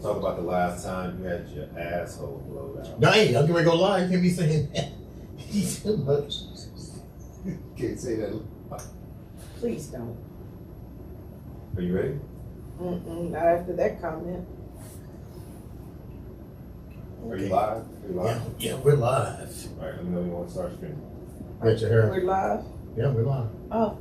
Talk about the last time you had your asshole blowed out. No, hey, I'm gonna go live. You can't be saying that. He's too much. Can't say that. Please don't. Are you ready? Not after that comment. Are you live? Yeah, we're live. All right, let me know you want to start streaming. Got your hair. We're live? Yeah, we're live. Oh,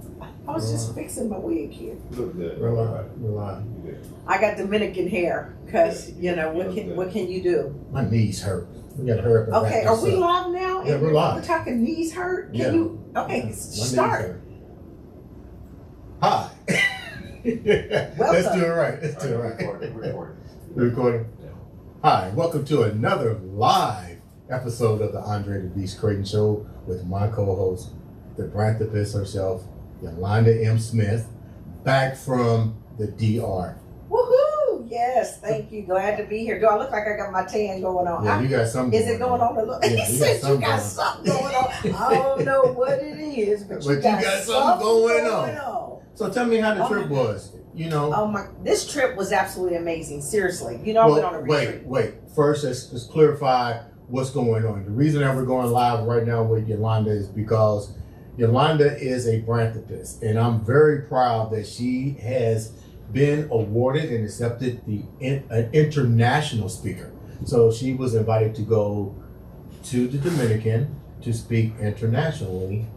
I was just fixing my wig here. You look good. We're live. We're live. You did. I got Dominican hair, because, you know, what can you do? My knees hurt. We gotta hurry up and Okay, wrap are this we up. live now? Yeah, we're live. We're talking knees hurt? Yeah. Can you? Okay, My knees start. hurt. Hi. Let's do it right. Let's do it right. Recording. We're recording? Yeah. Hi, welcome to another live episode of the Andre the Beast Crayton Show with my co-host, the Branthopist herself, Yolanda M. Smith, back from the DR. Woohoo! Yes, thank you. Glad to be here. Do I look like I got my tan going on? Yeah, you got something. Is it going on? Yeah, He said you got something going on. I don't know what it is, but you got something going on. So tell me how the trip was. You know. Oh my! This trip was absolutely amazing. Seriously, you know, I went on a retreat. Wait. First, let's clarify what's going on. The reason that we're going live right now with Yolanda is because Yolanda is a Branthopist, and I'm very proud that she has been awarded and accepted an international speaker. So she was invited to go to the Dominican to speak internationally.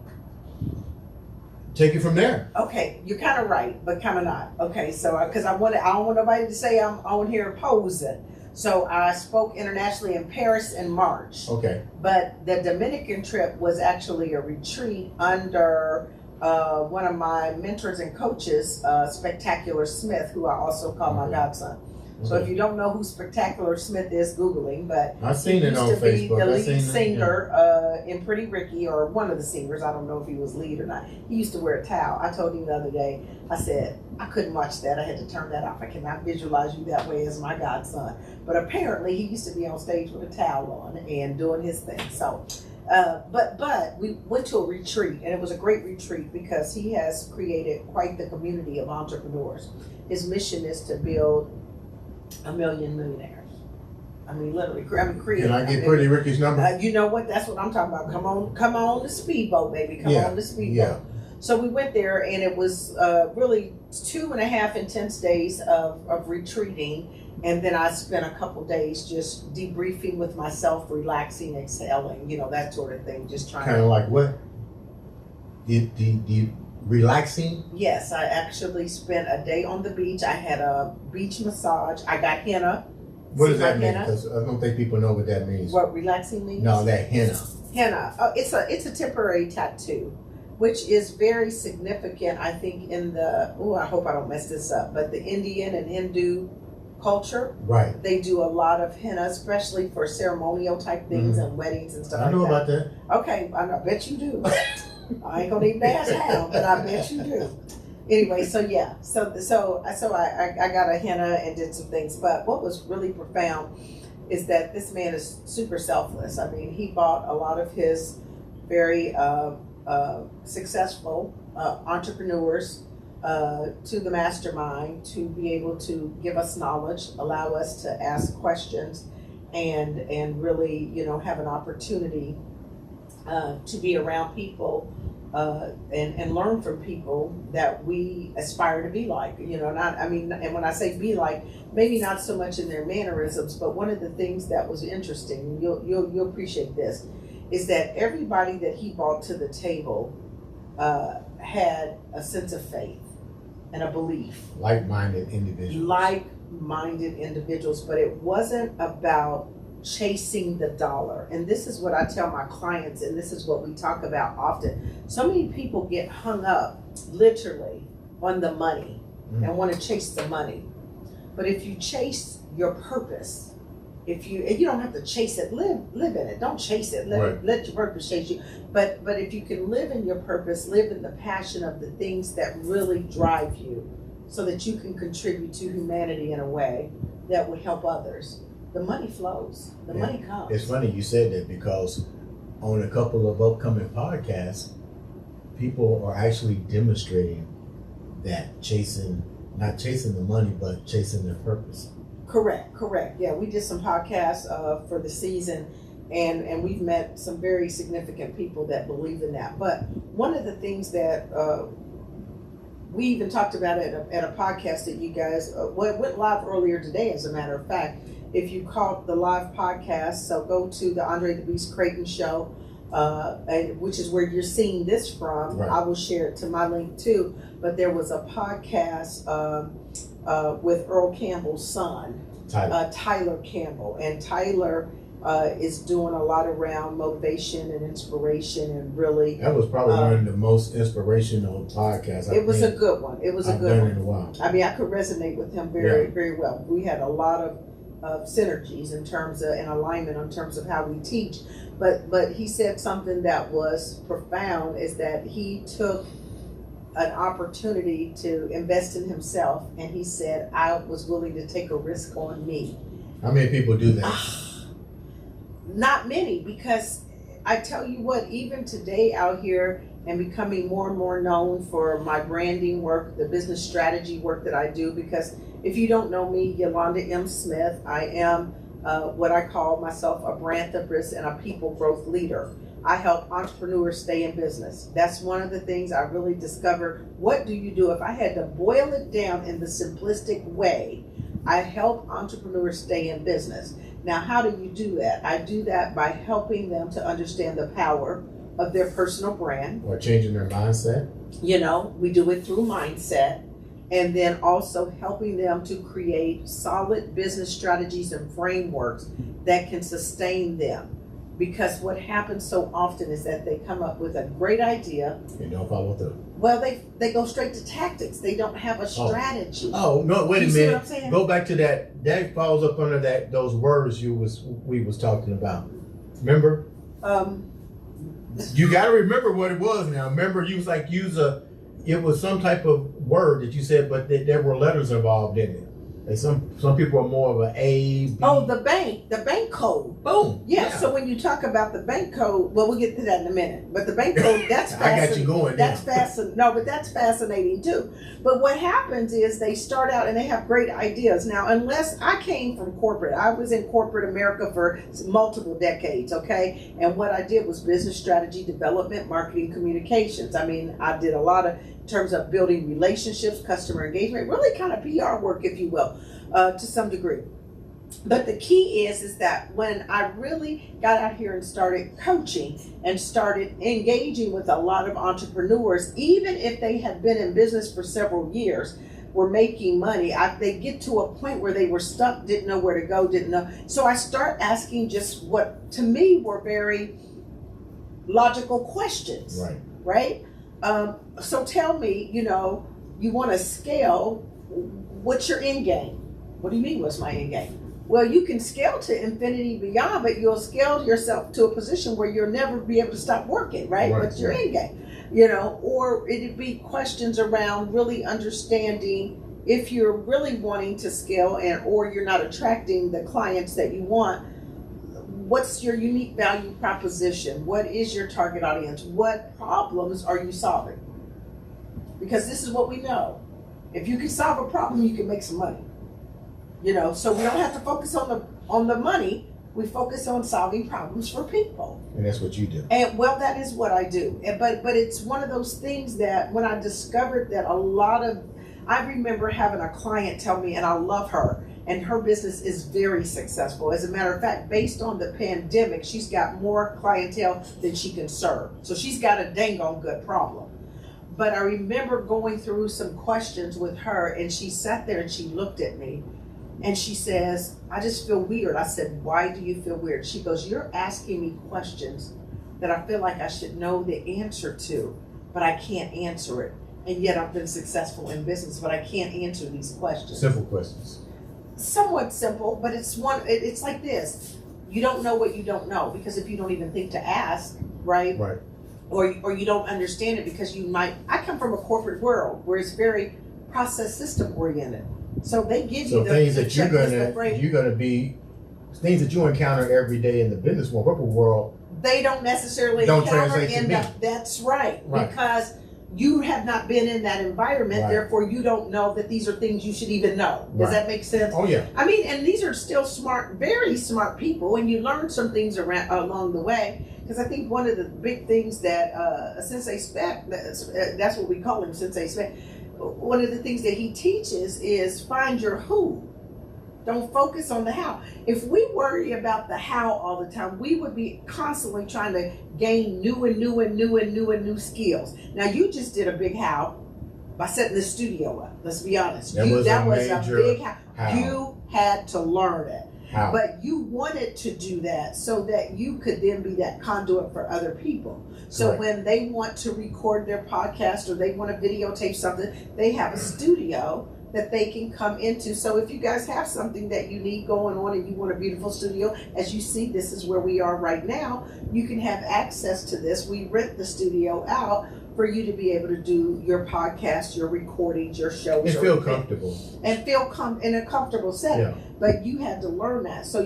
Take it from there. Okay, you're kind of right, but kind of not. Okay, so because I don't want nobody to say I'm on here posing. So I spoke internationally in Paris in March. Okay. But the Dominican trip was actually a retreat under one of my mentors and coaches, Spectacular Smith, who I also call my godson. So if you don't know who Spectacular Smith is, Googling, but I've seen it on Facebook. he used to be the lead singer in Pretty Ricky, or one of the singers. I don't know if he was lead or not. He used to wear a towel. I told him the other day, I said, I couldn't watch that. I had to turn that off. I cannot visualize you that way as my godson. But apparently he used to be on stage with a towel on and doing his thing. So, but we went to a retreat, and it was a great retreat because he has created quite the community of entrepreneurs. His mission is to build 1 million millionaires. I mean, literally. Create. Can I get Pretty Ricky's number? You know what? That's what I'm talking about. Come on the speedboat, baby. Come on the speedboat. Yeah. So we went there, and it was really 2.5 intense days of retreating, and then I spent a couple days just debriefing with myself, relaxing, exhaling, you know, that sort of thing. Just trying. Kind of like what? The relaxing? Yes, I actually spent a day on the beach. I had a beach massage. I got henna. What does that mean? Because I don't think people know what that means. What relaxing means? No, that henna. Henna. It's a temporary tattoo, which is very significant, I think, in the, I hope I don't mess this up, but the Indian and Hindu culture. Right. They do a lot of henna, especially for ceremonial type things and weddings and stuff like that. I know about that. Okay, I bet you do. I ain't gonna even ask how, but I bet you do. Anyway, so yeah, so I got a henna and did some things, but what was really profound is that this man is super selfless. I mean, he bought a lot of his very successful entrepreneurs to the mastermind to be able to give us knowledge, allow us to ask questions, and really, you know, have an opportunity to be around people and learn from people that we aspire to be like, you know. And when I say be like, maybe not so much in their mannerisms, but one of the things that was interesting, you'll appreciate this, is that everybody that he brought to the table had a sense of faith and a belief. Like-minded individuals. But it wasn't about chasing the dollar. And this is what I tell my clients, and this is what we talk about often. So many people get hung up literally on the money and want to chase the money. But if you chase your purpose, if you don't have to chase it, live in it. Don't chase it. Let your purpose chase you. But if you can live in your purpose, live in the passion of the things that really drive you, so that you can contribute to humanity in a way that would help others, the money flows. The money comes. It's funny you said that, because on a couple of upcoming podcasts, people are actually demonstrating that not chasing the money, but chasing their purpose. Correct. Yeah, we did some podcasts for the season, and we've met some very significant people that believe in that. But one of the things that we even talked about it at a podcast that you guys went live earlier today, as a matter of fact. If you caught the live podcast, so go to the Andre the Beast Crayton show, which is where you're seeing this from. Right. I will share it to my link too. But there was a podcast with Earl Campbell's son, Tyler Campbell, and Tyler is doing a lot around motivation and inspiration, and really that was probably one of the most inspirational podcasts. It was a good one. It was a good one. In a while. I mean, I could resonate with him very well. We had a lot of synergies in terms of and alignment in terms of how we teach, but he said something that was profound, is that he took an opportunity to invest in himself, and he said, I was willing to take a risk on me. How many people do that? Not many, because I tell you what, even today out here and becoming more and more known for my branding work, the business strategy work that I do, because if you don't know me, Yolanda M. Smith, I am what I call myself a branthropist and a people growth leader. I help entrepreneurs stay in business. That's one of the things I really discovered. What do you do? If I had to boil it down in the simplistic way, I help entrepreneurs stay in business. Now, how do you do that? I do that by helping them to understand the power of their personal brand. Or changing their mindset. You know, we do it through mindset. And then also helping them to create solid business strategies and frameworks that can sustain them. Because what happens so often is that they come up with a great idea. And don't follow through. Well, they go straight to tactics. They don't have a strategy. Oh no! Wait a minute. See what I'm saying? Go back to that. That falls up under those words we was talking about. Remember? You got to remember what it was now. Remember, you was like it was some type of word that you said, but there were letters involved in it. Like some people are more of an A, B. Oh, the bank code. Boom. Yeah. So when you talk about the bank code, well, we'll get to that in a minute. But the bank code, that's fascinating. I got you going. That's fascinating. No, but that's fascinating too. But what happens is they start out and they have great ideas. Now, unless I came from corporate, I was in corporate America for multiple decades. Okay, and what I did was business strategy development, marketing, communications. I mean, I did a lot of in terms of building relationships, customer engagement, really kind of PR work, if you will, to some degree. But the key is that when I really got out here and started coaching and started engaging with a lot of entrepreneurs, even if they had been in business for several years, were making money, they get to a point where they were stuck, didn't know where to go, didn't know. So I start asking just what to me were very logical questions, right? So tell me, you want to scale, what's your end game? What do you mean, what's my end game? Well, you can scale to infinity beyond, but you'll scale yourself to a position where you'll never be able to stop working, right? What's your end game? Or it'd be questions around really understanding if you're really wanting to scale or you're not attracting the clients that you want. What's your unique value proposition? What is your target audience? What problems are you solving? Because this is what we know. If you can solve a problem, you can make some money. So we don't have to focus on the money. We focus on solving problems for people. And that's what you do. And well, that is what I do. But it's one of those things that when I discovered that I remember having a client tell me, and I love her, and her business is very successful. As a matter of fact, based on the pandemic, she's got more clientele than she can serve. So she's got a dang on good problem. But I remember going through some questions with her, and she sat there and she looked at me and she says, I just feel weird. I said, why do you feel weird? She goes, you're asking me questions that I feel like I should know the answer to, but I can't answer it. And yet I've been successful in business, but I can't answer these questions. Simple questions. Somewhat simple, but it's like this. You don't know what you don't know, because if you don't even think to ask, right? Or you don't understand it because I come from a corporate world where it's very process system oriented. So they give you the things that you're gonna be things that you encounter every day in the business world, corporate world. They don't necessarily don't encounter translate to me. That's right. Because you have not been in that environment, Right. therefore you don't know that these are things you should even know. Does Right. that make sense? Oh yeah. I mean, and these are still smart, very smart people, and you learn some things along the way. Because I think one of the big things that Sensei Spec, that's what we call him, Sensei Spec, one of the things that he teaches is find your who. Don't focus on the how. If we worry about the how all the time, we would be constantly trying to gain new skills. Now, you just did a big how by setting the studio up. Let's be honest. That was a big how. how. You had to learn it. How? But you wanted to do that so that you could then be that conduit for other people. So Right. when they want to record their podcast or they want to videotape something, they have a studio that they can come into. So if you guys have something that you need going on and you want a beautiful studio, as you see, this is where we are right now, you can have access to this. We rent the studio out for you to be able to do your podcast, your recordings, your shows. And feel comfortable. And feel in a comfortable setting. Yeah. But you had to learn that. So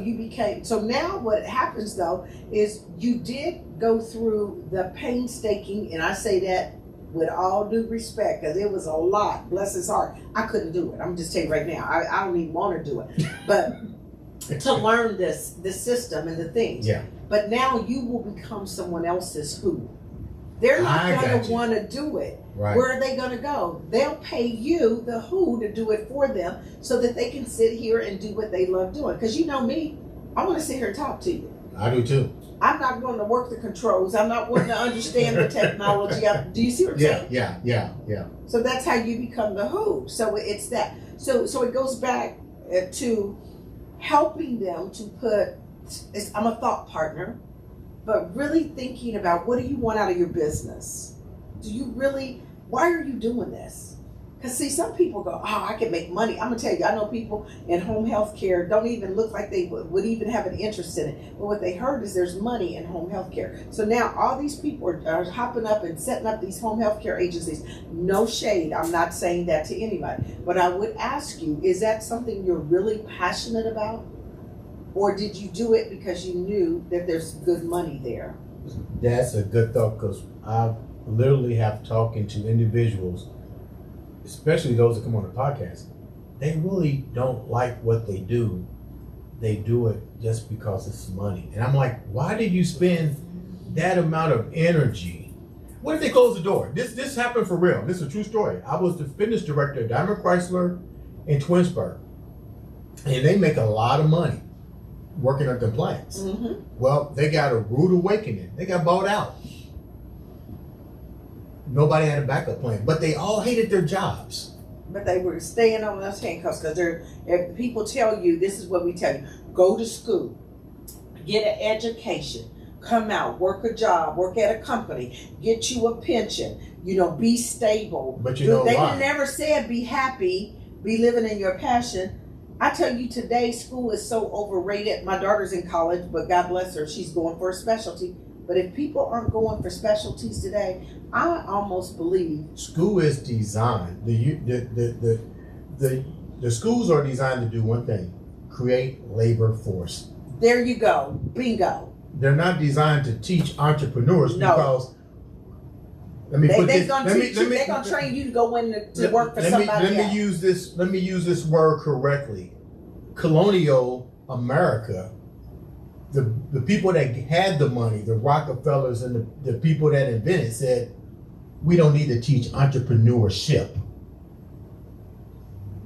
now what happens though is you did go through the painstaking, and I say that with all due respect, because it was a lot, bless his heart. I couldn't do it. I'm just telling you right now, I don't even want to do it. But to learn the system and the things. Yeah. But now you will become someone else's who. They're not going to want to do it. Right. Where are they going to go? They'll pay you, the who, to do it for them so that they can sit here and do what they love doing. Because you know me, I want to sit here and talk to you. I do too. I'm not going to work the controls. I'm not wanting to understand the technology. Do you see what I'm saying? Yeah. So that's how you become the who. So it's that. So it goes back to helping them to I'm a thought partner, but really thinking about what do you want out of your business? Why are you doing this? Because see, some people go, I can make money. I'm going to tell you, I know people in home health care don't even look like they would even have an interest in it. But what they heard is there's money in home health care. So now all these people are hopping up and setting up these home health care agencies. No shade. I'm not saying that to anybody. But I would ask you, is that something you're really passionate about? Or did you do it because you knew that there's good money there? That's a good thought, because I literally have talking to individuals, especially those that come on the podcast. They really don't like what they do. They do it just because it's money. And I'm like, why did you spend that amount of energy? What if they close the door? This happened for real. This is a true story. I was the fitness director at Diamond Chrysler in Twinsburg. And they make a lot of money working on compliance. Mm-hmm. Well, they got a rude awakening. They got bought out. Nobody had a backup plan, but they all hated their jobs. But they were staying on those handcuffs because if people tell you, this is what we tell you: go to school, get an education, come out, work a job, work at a company, get you a pension, be stable. But you know they why? never said be happy, be living in your passion. I tell you, today school is so overrated. My daughter's in college, but God bless her, she's going for a specialty. But if people aren't going for specialties today, I almost believe school is designed. The schools are designed to do one thing: create labor force. There you go, bingo. They're not designed to teach entrepreneurs No. because. They're gonna train you to go in to work for somebody else. Let me use this word correctly. Colonial America. The people that had the money, the Rockefellers and the people that invented, said, we don't need to teach entrepreneurship.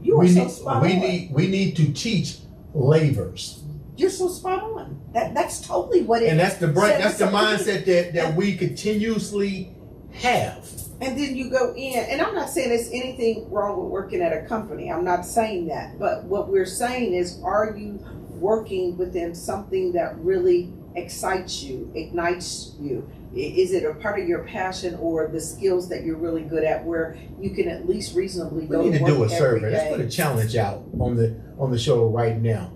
You are so spot on. We need to teach labors. You're so spot on. That's totally what it is. And that's the mindset that we continuously have. And then you go in, and I'm not saying there's anything wrong with working at a company. I'm not saying that. But what we're saying is, are you working within something that really excites you, ignites you? Is it a part of your passion or the skills that you're really good at, where you can at least reasonably go to work every day? We need to do a survey. Let's put a challenge out on the show right now.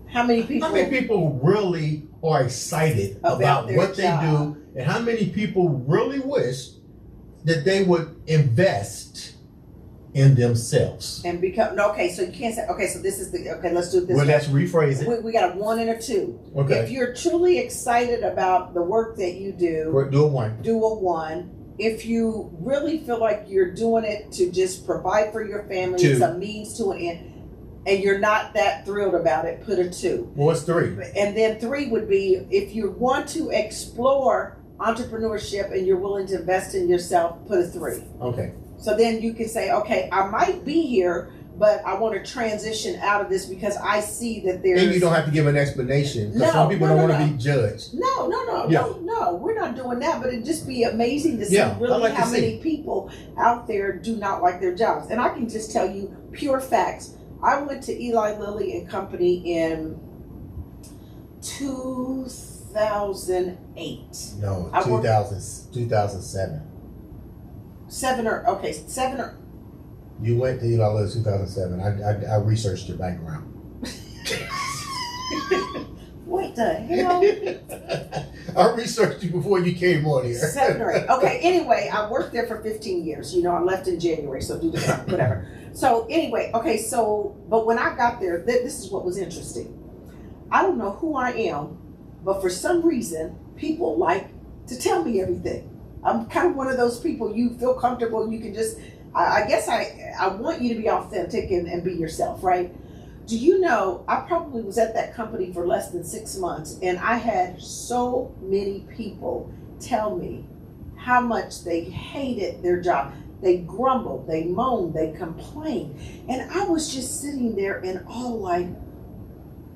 How many people really are excited about what they do, and how many people really wish that they would invest in themselves and become so you can't say so this is let's do it this way. Let's rephrase it. We got a 1 and a 2. Okay. If you're truly excited about the work that you do, do a 1. do a 1. if you really feel like you're doing it to just provide for your family, it's a means to an end, and you're not that thrilled about it, put a 2. Well, what's 3? And then 3 would be if you want to explore entrepreneurship and you're willing to invest in yourself, put a 3. Okay. So then you can say, okay, I might be here, but I want to transition out of this because I see that there's... And you don't have to give an explanation because some people don't want to be judged. No, we're not doing that, but it'd just be amazing to see really how many people out there do not like their jobs. And I can just tell you pure facts. I went to Eli Lilly and Company in 2008. No, 2007. 7 or... You went to Eli Lilly 2007. I researched your background. What the hell? I researched you before you came on here. 7 or 8. Okay, anyway, I worked there for 15 years. I left in January, so do the math, whatever. So anyway, but when I got there, this is what was interesting. I don't know who I am, but for some reason, people like to tell me everything. I'm kind of one of those people, you feel comfortable, you can just... I guess I want you to be authentic and be yourself, right? Do you know, I probably was at that company for less than 6 months, and I had so many people tell me how much they hated their job. They grumbled, they moaned, they complained. And I was just sitting there in awe like,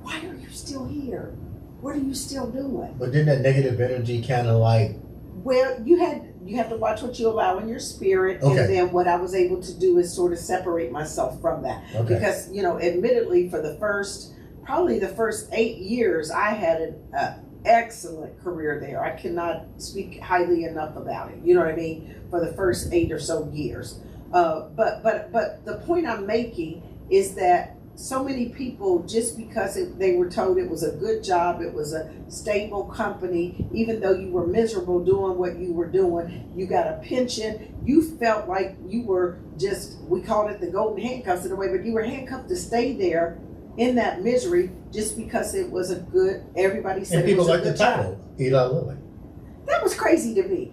why are you still here? What are you still doing? But didn't that negative energy kind of like... Well, you have to watch what you allow in your spirit. Okay. And then what I was able to do is sort of separate myself from that. Okay. Because, admittedly, for the first 8 years, I had an excellent career there. I cannot speak highly enough about it. You know what I mean? For the first 8 or so years. But the point I'm making is that so many people, just because they were told it was a good job, it was a stable company, even though you were miserable doing what you were doing, you got a pension, you felt like you were just, we called it the golden handcuffs in a way, but you were handcuffed to stay there in that misery just because it was a good, everybody said it was a good job. And people like the title, Eli Lilly. That was crazy to me.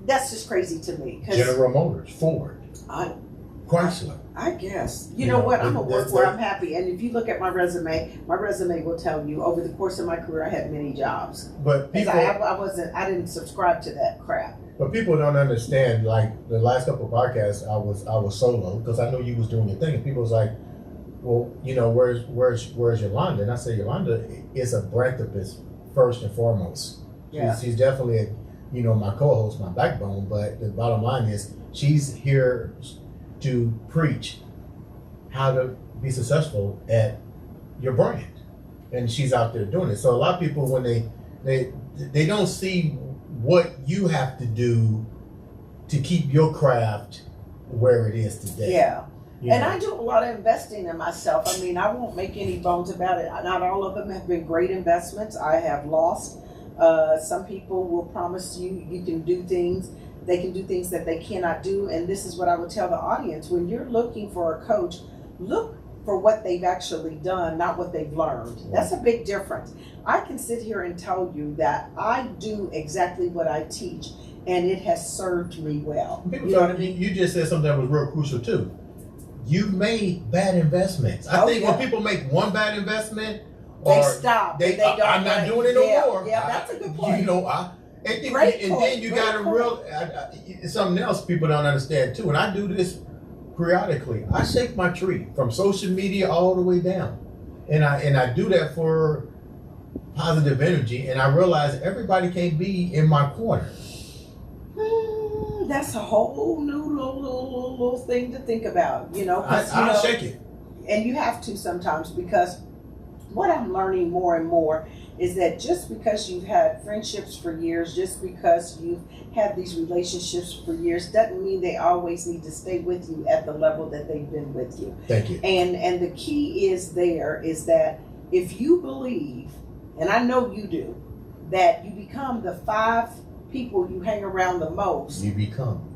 That's just crazy to me. General Motors, Ford, Chrysler. I guess. You know what? I'm a work where I'm happy. And if you look at my resume will tell you over the course of my career I had many jobs. But people, I didn't subscribe to that crap. But people don't understand, like the last couple of podcasts I was solo because I know you was doing your thing, and people was like, well, where's Yolanda? And I say Yolanda is a branthropist first and foremost. Yeah. She's definitely my co-host, my backbone, but the bottom line is she's here to preach how to be successful at your brand, and she's out there doing it. So a lot of people, when they don't see what you have to do to keep your craft where it is today. Yeah. I do a lot of investing in myself. I mean, I won't make any bones about it. Not all of them have been great investments. I have lost. Some people will promise you can do things. They can do things that they cannot do. And this is what I would tell the audience. When you're looking for a coach, look for what they've actually done, not what they've learned. That's a big difference. I can sit here and tell you that I do exactly what I teach, and it has served me well. You know what I mean? You just said something that was real crucial too. You've made bad investments. I think when people make one bad investment, they stop. I'm not doing it no more. Yeah, that's a good point. And then you got to something else people don't understand too. And I do this periodically. I shake my tree from social media all the way down, and I do that for positive energy. And I realize everybody can't be in my corner. That's a whole new little thing to think about. I shake it, and you have to sometimes, because what I'm learning more and more is that just because you've had friendships for years, just because you've had these relationships for years, doesn't mean they always need to stay with you at the level that they've been with you. Thank you. And the key is that if you believe, and I know you do, that you become the 5 people you hang around the most. You become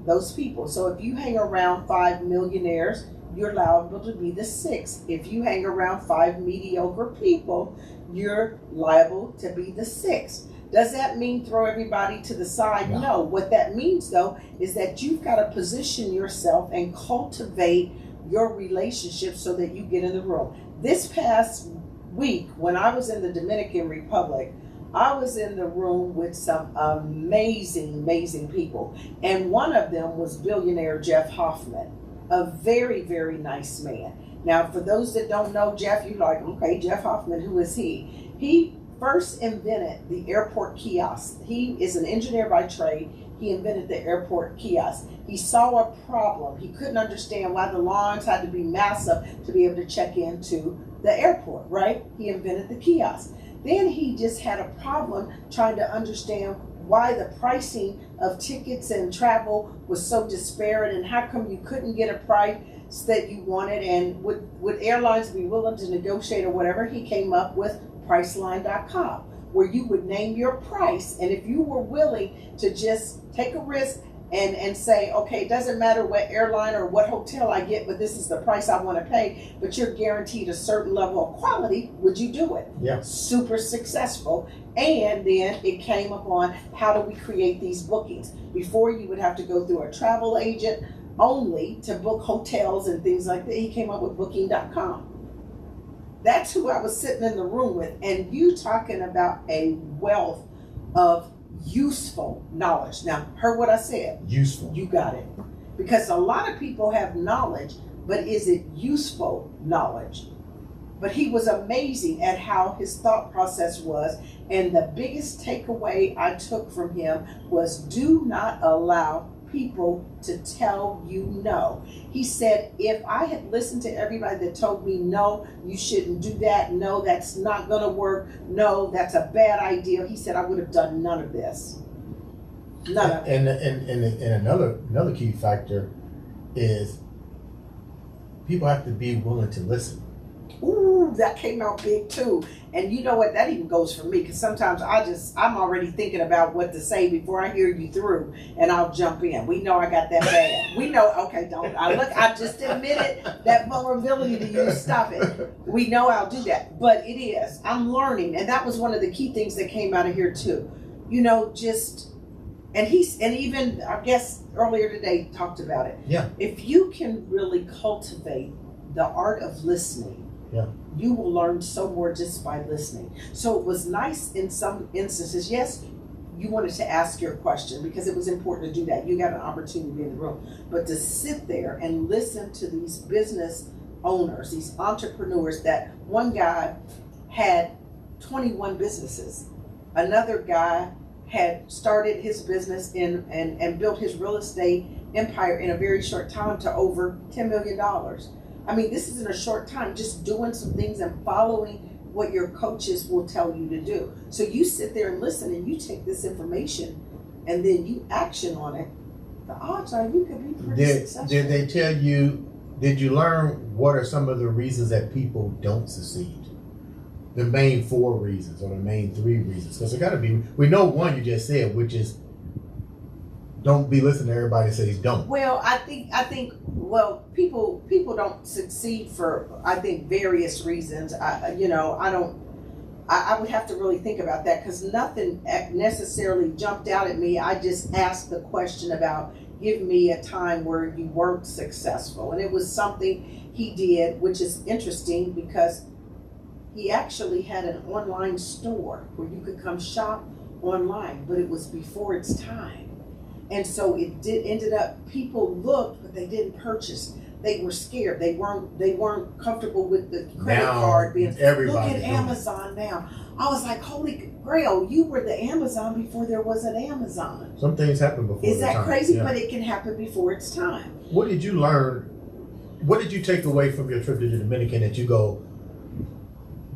those people. So if you hang around 5 millionaires, you're liable to be the 6th. If you hang around 5 mediocre people, you're liable to be the 6th. Does that mean throw everybody to the side? No. What that means, though, is that you've got to position yourself and cultivate your relationship so that you get in the room. This past week, when I was in the Dominican Republic, I was in the room with some amazing people. And one of them was billionaire Jeff Hoffman, a very, very nice man. Now, for those that don't know Jeff, you're like, okay, Jeff Hoffman, who is he? He first invented the airport kiosk. He is an engineer by trade. He invented the airport kiosk. He saw a problem. He couldn't understand why the lines had to be massive to be able to check into the airport, right? He invented the kiosk. Then he just had a problem trying to understand why the pricing of tickets and travel was so disparate, and how come you couldn't get a price that you wanted, and would airlines be willing to negotiate or whatever. He came up with Priceline.com, where you would name your price, and if you were willing to just take a risk and say, okay, it doesn't matter what airline or what hotel I get, but this is the price I want to pay, but you're guaranteed a certain level of quality, would you do it? Yeah. Super successful. And then it came upon, how do we create these bookings? Before, you would have to go through a travel agent only to book hotels and things like that. He came up with Booking.com. That's who I was sitting in the room with. And you talking about a wealth of useful knowledge. Now, heard what I said? Useful. You got it. Because a lot of people have knowledge, but is it useful knowledge? But he was amazing at how his thought process was. And the biggest takeaway I took from him was, do not allow people to tell you no. He said, if I had listened to everybody that told me, no, you shouldn't do that, no, that's not gonna work, no, that's a bad idea, he said, I would have done none of this. None of it. And another key factor is people have to be willing to listen. Ooh, that came out big too. And you know what? That even goes for me, because sometimes I'm already thinking about what to say before I hear you through, and I'll jump in. We know I got that bad. We know, okay, don't. I just admitted that vulnerability to you. Stop it. We know I'll do that. But it is. I'm learning. And that was one of the key things that came out of here too. You know, just, and even our guest earlier today talked about it. Yeah. If you can really cultivate the art of listening, yeah, you will learn so more just by listening. So it was nice in some instances. Yes, you wanted to ask your question because it was important to do that. You got an opportunity to be in the room. But to sit there and listen to these business owners, these entrepreneurs, that one guy had 21 businesses. Another guy had started his business and built his real estate empire in a very short time to over $10 million. I mean, this is in a short time, just doing some things and following what your coaches will tell you to do. So you sit there and listen, and you take this information and then you action on it. The odds are you could be pretty successful. Did they tell you, did you learn what are some of the reasons that people don't succeed? The main 4 reasons or the main 3 reasons? Because there got to be, we know one you just said, which is don't be listening to everybody says don't. Well, I think people don't succeed for, I think, various reasons. I would have to really think about that, because nothing necessarily jumped out at me. I just asked the question about, give me a time where you weren't successful. And it was something he did, which is interesting because he actually had an online store where you could come shop online, but it was before its time. And so ended up, people looked, but they didn't purchase. They were scared. They weren't comfortable with the credit card being. Look at Amazon now. I was like, holy grail, you were the Amazon before there was an Amazon. Some things happen before. Is that crazy? Yeah. But it can happen before its time. What did you learn? What did you take away from your trip to the Dominican that you go,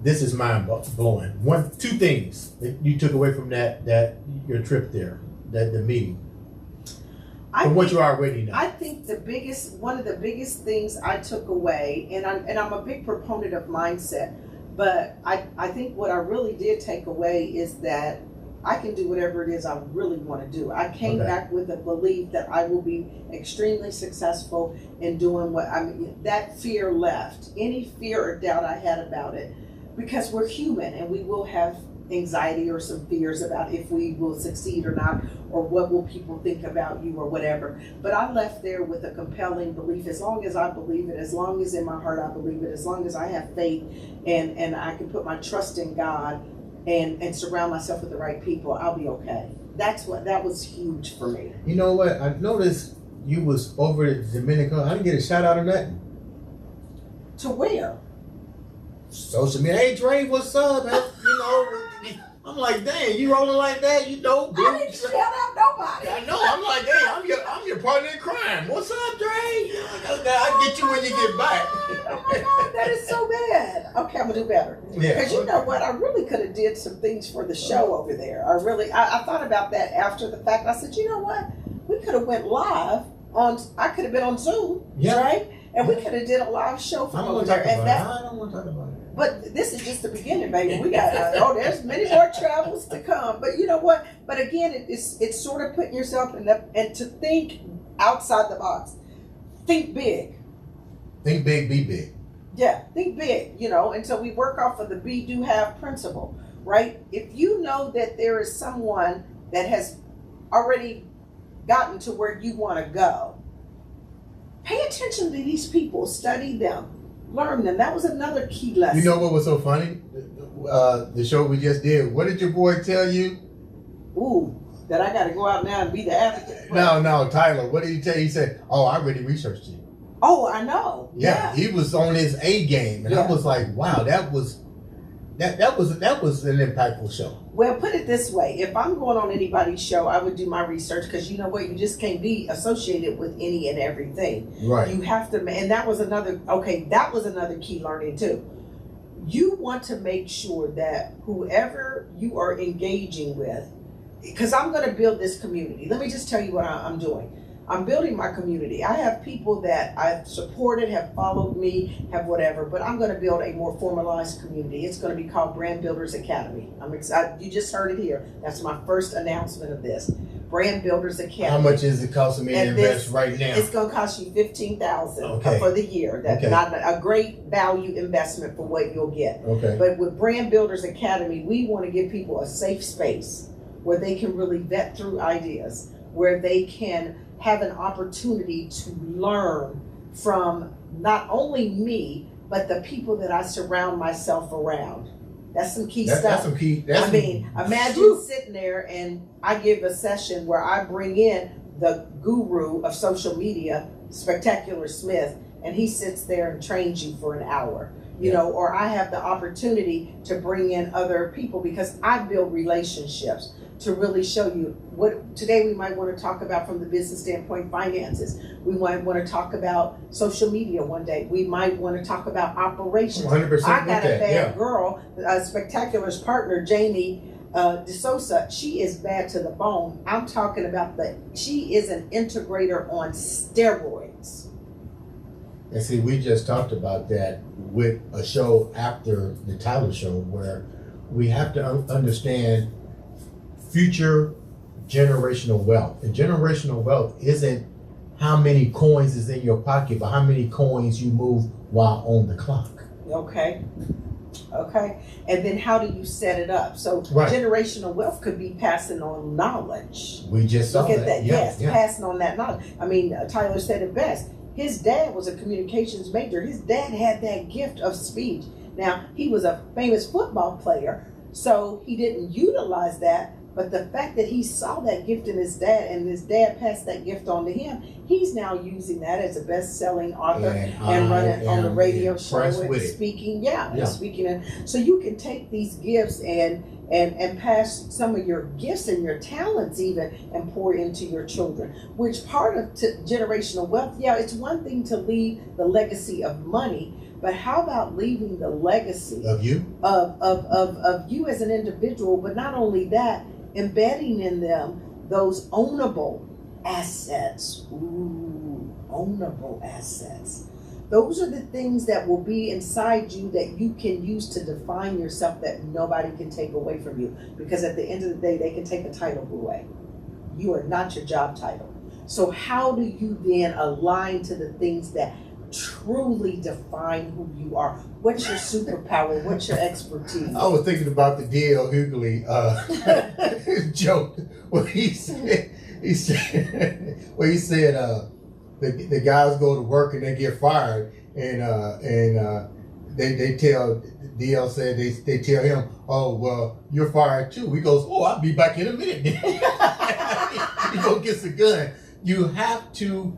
this is mind blowing? 2 things that you took away from that your trip there, the meeting. From what you already know. I think one of the biggest things I took away, and I'm a big proponent of mindset, but I think what I really did take away is that I can do whatever it is I really want to do. I came back with a belief that I will be extremely successful in doing that fear left. Any fear or doubt I had about it, because we're human and we will have anxiety or some fears about if we will succeed or not, or what will people think about you or whatever. But I left there with a compelling belief. As long as I believe it, as long as in my heart I believe it, as long as I have faith and I can put my trust in God and surround myself with the right people, I'll be okay. That was huge for me. You know what? I noticed you was over at Dominican. I didn't get a shout out or nothing. To where? Social media. Hey, Dre, what's up? You know, I'm like, dang, you rolling like that? You know, I didn't shout out nobody. I know. I'm like, dang, I'm your partner in crime. What's up, Dre? I'll get you when you get back. Oh my God, that is so bad. Okay, I'm gonna do better. Yeah. Because you know what, I really could have did some things for the show over there. I thought about that after the fact. I said, you know what, we could have went live on. I could have been on Zoom, right? And we could have did a live show from over there. I don't want to talk about it. But this is just the beginning, baby. We got there's many more travels to come. But you know what? But again, it's sort of putting yourself in the, and to think outside the box. Think big. Think big, be big. Yeah, think big. You know, and so we work off of the be, do, have principle, right? If you know that there is someone that has already gotten to where you want to go, pay attention to these people, study them. Learn them. That was another key lesson. You know what was so funny? The show we just did. What did your boy tell you? Ooh, that I got to go out now and be the advocate. No, Tyler. What did he tell you? He said, "Oh, I already researched you." Oh, I know. Yeah, he was on his A game, and I was like, "Wow, that was an impactful show." Well, put it this way: if I'm going on anybody's show, I would do my research, because you know what, you just can't be associated with any and everything. Right. You have to, and that was another. Okay, that was another key learning too. You want to make sure that whoever you are engaging with, because I'm going to build this community. Let me just tell you what I'm doing. I'm building my community. I have people that I've supported, have followed me, have whatever, but I'm going to build a more formalized community. It's going to be called Brand Builders Academy. I'm excited. You just heard it here. That's my first announcement of this. Brand Builders Academy. How much is it costing me to invest right now? It's going to cost you $15,000 Okay. for the year. That's not a great value investment for what you'll get. Okay. But with Brand Builders Academy, we want to give people a safe space where they can really vet through ideas, where they can have an opportunity to learn from not only me, but the people that I surround myself around. That's some key stuff. That's some key. Imagine sitting there and I give a session where I bring in the guru of social media, Spectacular Smith, and he sits there and trains you for an hour. You know, or I have the opportunity to bring in other people, because I build relationships to really show you what today we might want to talk about from the business standpoint, finances. We might want to talk about social media one day. We might want to talk about operations. 100% I got a bad girl, Spectacular's partner, Jamie DeSosa. She is bad to the bone. I'm talking about she is an integrator on steroids. And see, we just talked about that with a show after the Tyler show, where we have to understand future generational wealth. And generational wealth isn't how many coins is in your pocket, but how many coins you move while on the clock. Okay. And then how do you set it up? So generational wealth could be passing on knowledge. We just saw Look at that. Yeah, Passing on that knowledge. I mean, Tyler said it best. His dad was a communications major. His dad had that gift of speech. Now, he was a famous football player, so he didn't utilize that. But the fact that he saw that gift in his dad, and his dad passed that gift on to him, he's now using that as a best-selling author and running on the radio show and speaking. Speaking. And so you can take these gifts and pass some of your gifts and your talents even and pour into your children. Which part of generational wealth? Yeah, it's one thing to leave the legacy of money. But how about leaving the legacy of you, of you as an individual? But not only that, embedding in them those ownable assets. Ooh, ownable assets. Those are the things that will be inside you that you can use to define yourself, that nobody can take away from you. Because at the end of the day, they can take a title away. You are not your job title. So how do you then align to the things that truly define who you are. What's your superpower? What's your expertise? I was thinking about the D.L. Hughley joke where he said the guys go to work and they get fired, and they tell DL said they tell him, oh well, you're fired too. He goes, oh, I'll be back in a minute. He go gets a gun. You have to.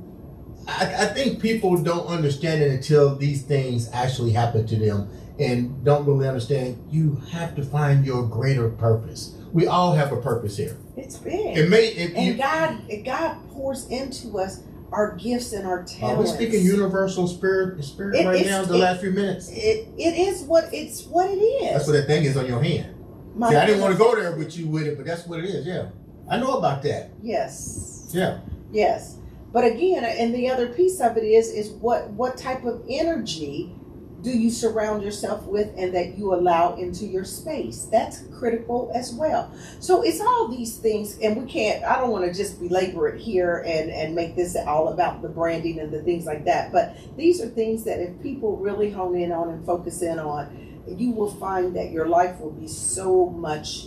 I think people don't understand it until these things actually happen to them and don't really understand. You have to find your greater purpose. We all have a purpose here. It's big. God pours into us our gifts and our talents. We're speaking universal spirit right now. The last few minutes. It is what it is. That's what that thing is on your hand. See, I didn't want to go there with you with it, but that's what it is. Yeah, I know about that. Yes. Yeah. Yes. But again, and the other piece of it is what type of energy do you surround yourself with and that you allow into your space? That's critical as well. So it's all these things, and I don't want to just belabor it here and make this all about the branding and the things like that. But these are things that if people really hone in on and focus in on, you will find that your life will be so much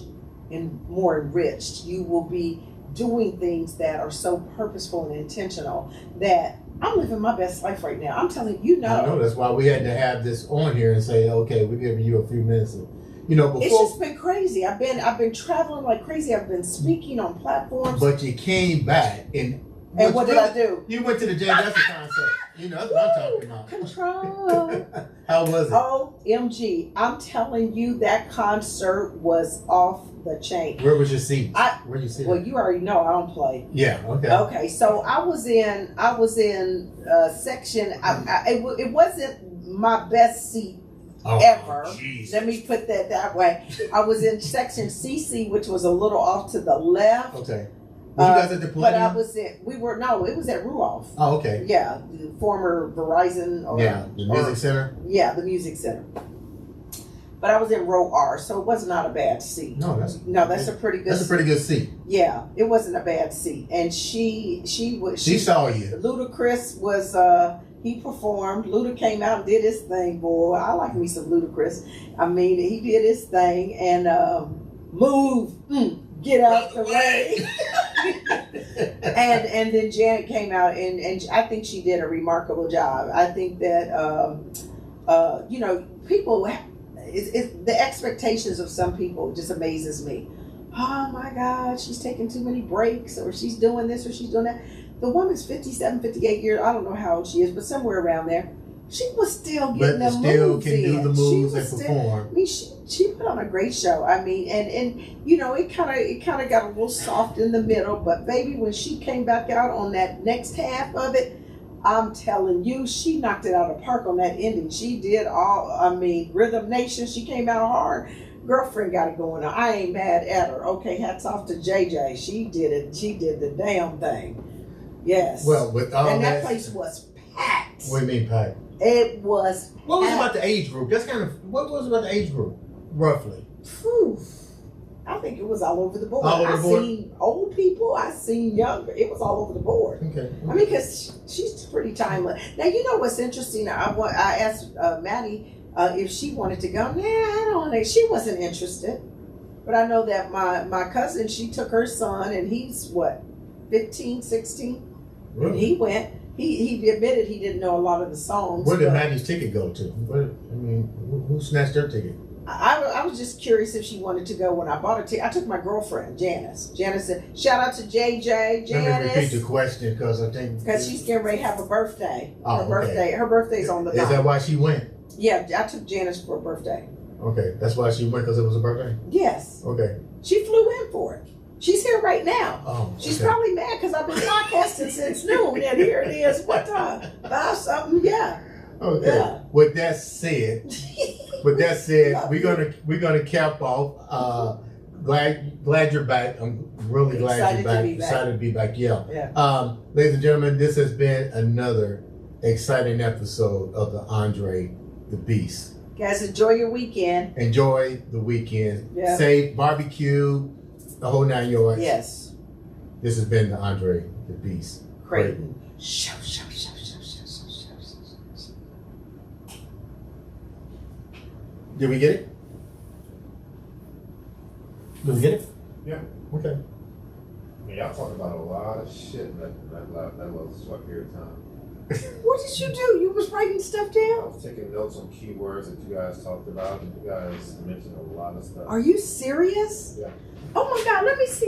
more enriched. You will be doing things that are so purposeful and intentional that I'm living my best life right now. I'm telling you, I know. That's why we had to have this on here and say, okay, we're giving you a few minutes. Before it's just been crazy. I've been traveling like crazy. I've been speaking on platforms. But you came back and what did I do? You went to the Jay Jessica concert. That's what I'm talking about. Control. How was it? OMG. I'm telling you, that concert was off the chain. Where was your seat? Where you sit? Well, you already know I don't play. Yeah. Okay. Okay. So I was in section. It wasn't my best seat ever. Geez. Let me put that way. I was in section CC, which was a little off to the left. Okay. Were you guys at the Palladium? But it was at Ruoff. Oh, okay. Yeah, the former Verizon. The Music Center? Yeah, the Music Center. But I was in row R, so it was not a bad seat. That's a pretty good. That's a pretty good seat. Yeah, it wasn't a bad seat, and she saw you. Ludacris was he performed. Luda came out and did his thing, boy. I like me some Ludacris. I mean, he did his thing and move. Get out the way. and then Janet came out and I think she did a remarkable job. I think that people, the expectations of some people just amazes me. Oh my God, she's taking too many breaks, or she's doing this or she's doing that. The woman's 57, 58 years. I don't know how old she is, but somewhere around there. She was still getting the moves still can in. do the moves and perform. I mean, she put on a great show. I mean, and it kind of got a little soft in the middle, but baby, when she came back out on that next half of it, I'm telling you, she knocked it out of the park on that ending. She did Rhythm Nation. She came out hard. Girlfriend got it going on. I ain't mad at her. Okay, hats off to JJ. She did it. She did the damn thing. Yes. Well, with all and that place was packed. What do you mean packed? It was. What was about the age group? What was about the age group, roughly? Whew. I think it was all over the board. All over the board? I seen old people. I seen younger. It was all over the board. Okay. I mean, because she's pretty timeless. Now, you know what's interesting? I asked Maddie if she wanted to go. Nah, I don't want to. She wasn't interested. But I know that my cousin, she took her son, and he's, 15, 16? Really? And he went. He admitted he didn't know a lot of the songs. Where did Maddie's ticket go to? Who snatched her ticket? I was just curious if she wanted to go when I bought her ticket. I took my girlfriend, Janice. Janice said, shout out to JJ. Janice. Let me repeat the question because I think... Because she's getting ready to have a birthday. Okay. Her birthday's on the 9th. Is that why she went? Yeah, I took Janice for a birthday. Okay, that's why she went, because it was a birthday? Yes. Okay. She flew in for it. She's here right now. Oh, she's probably mad because I've been podcasting since noon, and here it is. What time? 5 something? Yeah. Okay. Yeah. With that said, we're gonna cap off. Glad you're back. I'm really glad you're back. Excited to be back. Yeah. Ladies and gentlemen, this has been another exciting episode of the Andre the Beast. Guys, enjoy your weekend. Enjoy the weekend. Yeah. Safe barbecue. The whole 9 yards. Yes. This has been the Andre the Beast. Crayton. Did we get it? Did we get it? Yeah. Okay. I mean, y'all talked about a lot of shit in that little short period of time. What did you do? You was writing stuff I down? was taking notes on keywords that you guys talked about, and you guys mentioned a lot of stuff. Are you serious? Yeah. Oh my God, let me see